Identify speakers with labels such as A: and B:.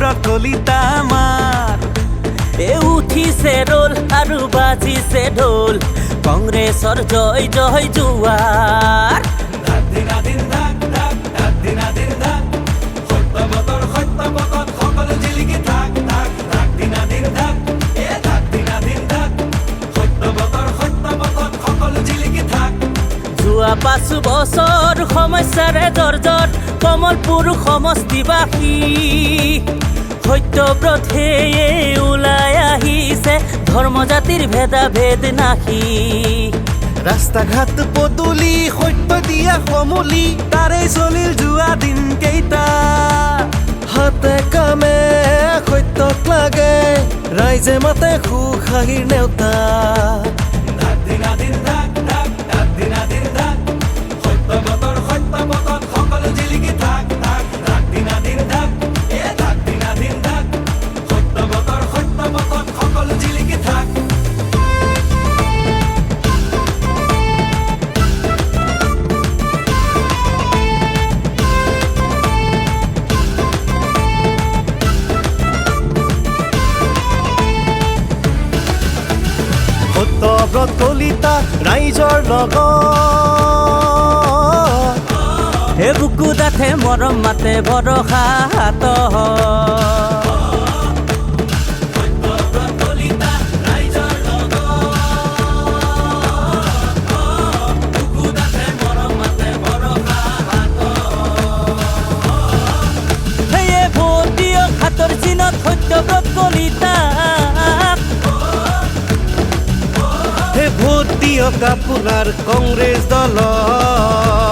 A: ব্ৰত কলিতা আমাৰ
B: উঠিছে ৰোল আৰু বাজিছে ঢোল কংগ্ৰেছৰ জয় জয় জোৱাৰ যোৱা 5 বছৰ সমস্যাৰে জৰ্জৰ কমলপুৰ সমষ্টিবাসী সত্যব্ৰতে ওলাই আহিছে ধৰ্ম জাতিৰ ভেদাভেদ নাহি
A: ৰাস্তা ঘাট পদূলি সত্য দিয়া সমলি তাৰে চলিল যোৱা দিন কেইটা হাতে কামে সত্যক লাগে ৰাইজে মাতে সুখ হাঁহিৰ নেওতা সত্যব্ৰত কলিতা ৰাইজৰ লগত
B: হে বুকু ডাঠে মৰম মাতে ভৰসা হাত সেয়ে ভোট দিয়ক হাতৰ চিনত সত্যব্ৰত কলিতা
A: ভোট দিয়ক আপোনাৰ কংগ্ৰেছ দলক